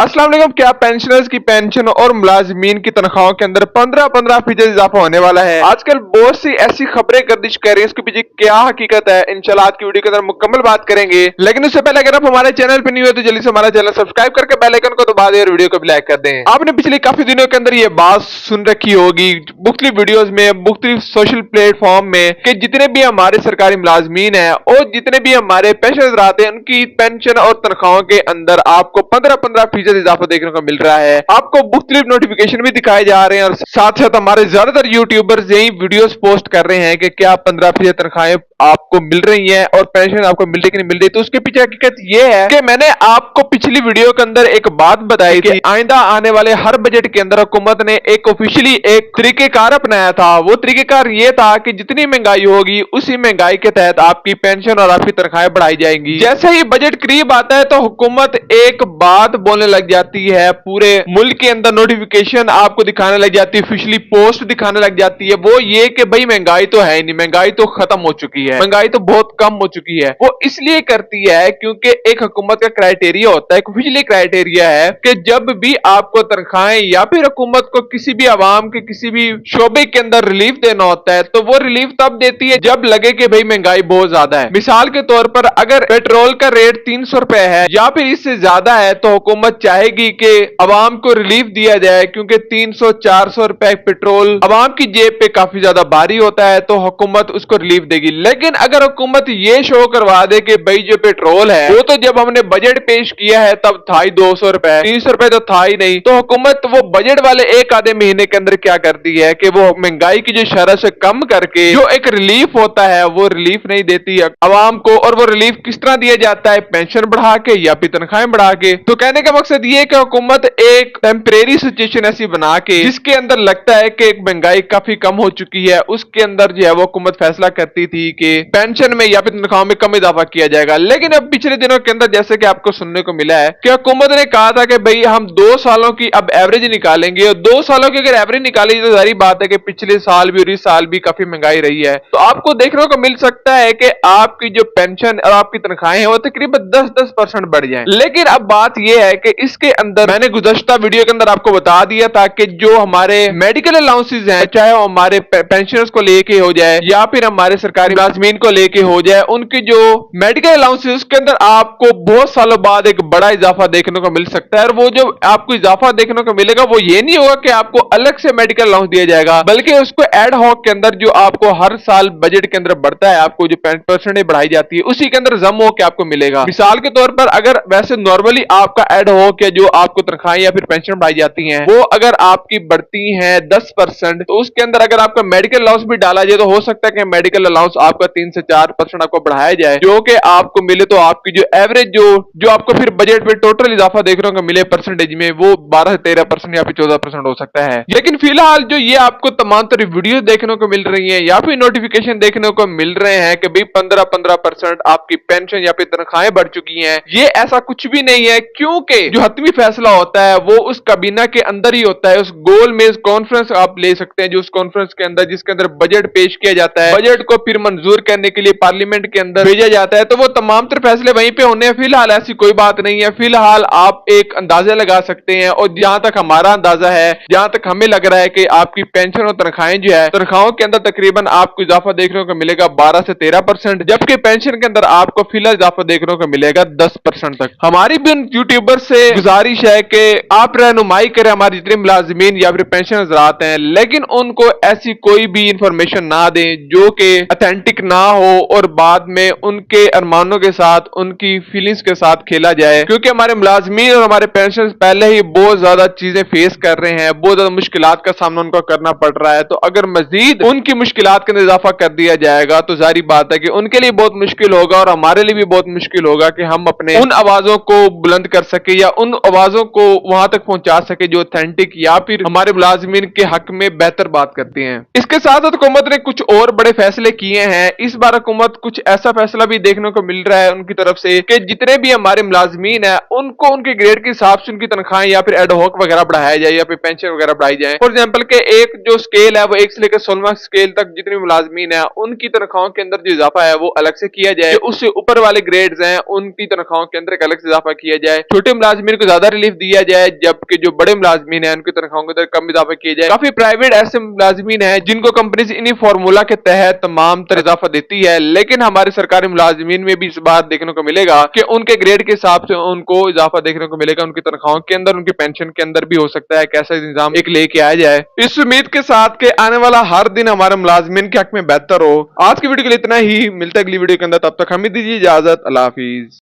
अस्सलाम वालेकुम। क्या पेंशनर्स की पेंशन और मुलाजमीन की तनख्वाहों के अंदर 15% इजाफा होने वाला है। आजकल बहुत सी ऐसी खबरें गर्दिश कर रही है, इसके पीछे क्या हकीकत है, इंशाल्लाह आज की वीडियो के अंदर मुकम्मल बात करेंगे। लेकिन उससे पहले अगर आप हमारे चैनल पर नहीं हो तो जल्दी से हमारा चैनल सब्सक्राइब करके बेल आइकन को दबा दें और वीडियो को भी लाइक कर दें। आपने पिछले काफी दिनों के अंदर ये बात सुन रखी होगी मुख्तलिफ वीडियोज में, मुख्तलिफ सोशल प्लेटफॉर्म में, कि जितने भी हमारे सरकारी मुलाजमीन है और जितने भी हमारे पेंशन हैं उनकी पेंशन और तनख्वाहों के अंदर आपको 15% इजाफा देखने को मिल रहा है। आपको मुख्तलिफ नोटिफिकेशन भी दिखाए जा रहे हैं और साथ साथ हमारे ज्यादातर यूट्यूबर्स यही वीडियोस पोस्ट कर रहे हैं कि क्या 15% तनख्वाहें आपको मिल रही हैं और पेंशन आपको मिल रही कि नहीं मिल रही। तो उसके पीछे हकीकत यह है कि मैंने आपको पिछली वीडियो के अंदर एक बात बताई थी, आइंदा आने वाले हर बजट के अंदर हुकूमत ने एक ऑफिशियली एक तरीकेकार अपनाया था। वो तरीकेकार ये था कि जितनी महंगाई होगी उसी महंगाई के तहत आपकी पेंशन और आपकी तनख्वाहें बढ़ाई जाएंगी। जैसे ही बजट करीब आता है तो हुकूमत एक बात बोलने लग जाती है, पूरे मुल्क के अंदर नोटिफिकेशन आपको दिखाने लग जाती है, ऑफिशियली पोस्ट दिखाने लग जाती है। वो ये कि भाई महंगाई तो है नहीं, महंगाई तो खत्म हो चुकी है, महंगाई तो बहुत कम हो चुकी है। वो इसलिए करती है क्योंकि एक हुकूमत का क्राइटेरिया होता है, एक ऑफिशियली क्राइटेरिया है कि जब भी आपको तनख्वाहें या फिर हुकूमत को किसी भी आवाम के किसी भी शोबे के अंदर रिलीफ देना होता है तो वो रिलीफ तब देती है जब लगे कि भाई महंगाई बहुत ज्यादा है। मिसाल के तौर पर अगर पेट्रोल का रेट 300 रुपए है या फिर इससे ज्यादा है तो हुकूमत चाहेगी कि अवाम को रिलीफ दिया जाए, क्योंकि 300-400 रुपए पेट्रोल अवाम की जेब पे काफी ज्यादा भारी होता है तो हुकूमत उसको रिलीफ देगी। लेकिन अगर हुकूमत ये शो करवा दे कि भाई जो पेट्रोल है वो तो जब हमने बजट पेश किया है तब था ही 200 रुपए, 300 रुपए तो था ही नहीं, तो हुकूमत वो बजट वाले एक आधे महीने के अंदर क्या करती है कि वो महंगाई की जो शरह से कम करके जो एक रिलीफ होता है वो रिलीफ नहीं देती अवाम को। और वो रिलीफ किस तरह दिया जाता है, पेंशन बढ़ा के या फिर तनख्वाहें बढ़ा के। तो कहने का मकसद ये कि हुकूमत एक टेम्परेरी सिचुएशन ऐसी बना के जिसके अंदर लगता है कि महंगाई काफी कम हो चुकी है, उसके अंदर जो है वो हुकूमत फैसला करती थी कि पेंशन में या फिर तनख्वाहों में कम इजाफा किया जाएगा। लेकिन अब पिछले दिनों के अंदर जैसे कि आपको सुनने को मिला है कि हुकूमत ने कहा था कि भाई हम 2 सालों की अब एवरेज निकालेंगे और 2 सालों की अगर एवरेज निकाली तो जारी बात है कि पिछले साल भी और इस साल भी काफी महंगाई रही है। तो आपको देखने को मिल सकता है कि आपकी जो पेंशन और आपकी तनख्वाहें हैं वो तकरीबन 10% बढ़ जाएं। लेकिन अब बात यह है कि इसके अंदर मैंने गुज़श्ता वीडियो के अंदर आपको बता दिया था कि जो हमारे मेडिकल अलाउंसेस हैं, चाहे वो हमारे पेंशनर्स को लेके हो जाए या फिर हमारे सरकारी मुलाजमीन को लेके हो जाए, उनकी जो मेडिकल अलाउंसेस उसके अंदर आपको बहुत सालों बाद एक बड़ा इजाफा देखने को मिल सकता है। और वो जो आपको इजाफा देखने को मिलेगा वो ये नहीं होगा कि आपको अलग से मेडिकल अलाउंस दिया जाएगा, बल्कि उसको एड हॉक के अंदर जो आपको हर साल बजट के अंदर बढ़ता है, आपको जो परसेंटेज बढ़ाई जाती है उसी के अंदर जम हो के आपको मिलेगा। मिसाल के तौर पर अगर वैसे नॉर्मली आपका एड हॉक या जो आपको तनख्वाहें या फिर पेंशन बढ़ाई जाती हैं वो अगर आपकी बढ़ती हैं 10% तो उसके अंदर अगर आपका मेडिकल अलाउंस भी डाला जाए तो हो सकता है कि मेडिकल अलाउंस आपका 3 से 4% आपको बढ़ाया जाए, जो कि आपको मिले तो आपकी जो एवरेज जो आपको फिर बजट में टोटल इजाफा देखने को मिले परसेंटेज में वो 12 से 13% या फिर 14% हो सकता है। लेकिन फिलहाल जो ये आपको तमाम तरह वीडियो देखने को मिल रही है या फिर नोटिफिकेशन देखने को मिल रहे हैं कि भाई 15% आपकी पेंशन या फिर तनख्वाहें बढ़ चुकी हैं, ये ऐसा कुछ भी नहीं है, क्योंकि जो हतमी फैसला होता है वो उस काबीना के अंदर ही होता है। उस गोल मेज कॉन्फ्रेंस आप ले सकते हैं जो उस कॉन्फ्रेंस के अंदर जिसके अंदर बजट पेश किया जाता है, बजट को फिर मंजूर करने के लिए पार्लियामेंट के अंदर भेजा जाता है, तो वो तमाम तरह फैसले वहीं पे होने हैं। फिलहाल ऐसी कोई बात नहीं है। फिलहाल आप एक अंदाजा लगा सकते हैं और जहां तक हमारा अंदाजा है, जहां तक हमें लग रहा है कि आपकी पेंशन और तनख्वाहें जो है तनख्वाहों के अंदर तकरीबन आपको इजाफा देखने को मिलेगा 12 से 13%, जबकि पेंशन के अंदर आपको फिलहाल इजाफा देखने को मिलेगा 10% तक। हमारी भी उन यूट्यूबर से गुजारिश है कि आप रहनुमाई करें हमारे जितने मुलाजिमीन या फिर पेंशन हज़रात हैं, लेकिन उनको ऐसी कोई भी इंफॉर्मेशन ना दें जो कि ऑथेंटिक ना हो और बाद में उनके अरमानों के साथ उनकी फीलिंग्स के साथ खेला जाए, क्योंकि हमारे मुलाजमीन और हमारे पेंशन पहले ही बहुत ज्यादा चीजें फेस कर रहे हैं, बहुत ज्यादा मुश्किलात का सामना उनको करना पड़ रहा है। तो अगर मजीद उनकी मुश्किलात का इजाफा कर दिया जाएगा तो जारी बात है कि उनके लिए बहुत मुश्किल होगा और हमारे लिए भी बहुत मुश्किल होगा कि हम अपने उन आवाजों को बुलंद कर सके या उन आवाजों को वहां तक पहुंचा सके जो ऑथेंटिक या फिर हमारे मुलाजमीन के हक में बेहतर बात करती हैं। इसके साथ साथ हुकूमत ने कुछ और बड़े फैसले किए हैं। इस बार हुकूमत कुछ ऐसा फैसला भी देखने को मिल रहा है उनकी तरफ से कि जितने भी हमारे मुलाजमीन है उनको उनके ग्रेड के हिसाब से उनकी तनख्वाहें या फिर एडहॉक वगैरह बढ़ाया जाए या फिर पेंशन वगैरह बढ़ाई जाए। फॉर एग्जांपल के एक जो स्केल है वो 1 से लेकर 16वां स्केल तक जितने मुलाजमीन है उनकी तनख्वाहों के अंदर जो इजाफा है वो अलग से किया जाए, उससे ऊपर वाले ग्रेड्स हैं उनकी तनख्वाहों के अंदर एक अलग से इजाफा किया जाए। छोटे मुलाजमीन मुलाजमीन को ज्यादा रिलीफ दिया जाए, जबकि जो बड़े मुलाजमीन हैं उनकी तनख्वाहों के अंदर कम इजाफा किया जाए। काफी प्राइवेट ऐसे मुलाजमीन हैं जिनको कंपनी इन्हीं फार्मूला के तहत तमाम तर इजाफा देती है, लेकिन हमारे सरकारी मुलाजमीन में भी इस बात देखने को मिलेगा कि उनके ग्रेड के हिसाब से उनको इजाफा देखने को मिलेगा, उनकी तनख्वाहों के अंदर, उनकी पेंशन के अंदर भी हो सकता है कैसा निजाम एक लेके आया जाए। इस उम्मीद के साथ कि आने वाला हर दिन हमारे मुलाजमीन के हक में बेहतर हो। आज की वीडियो के लिए इतना ही, मिलता है अगली वीडियो के अंदर, तब तक हमें दीजिए इजाजत। अल्लाह हाफिज।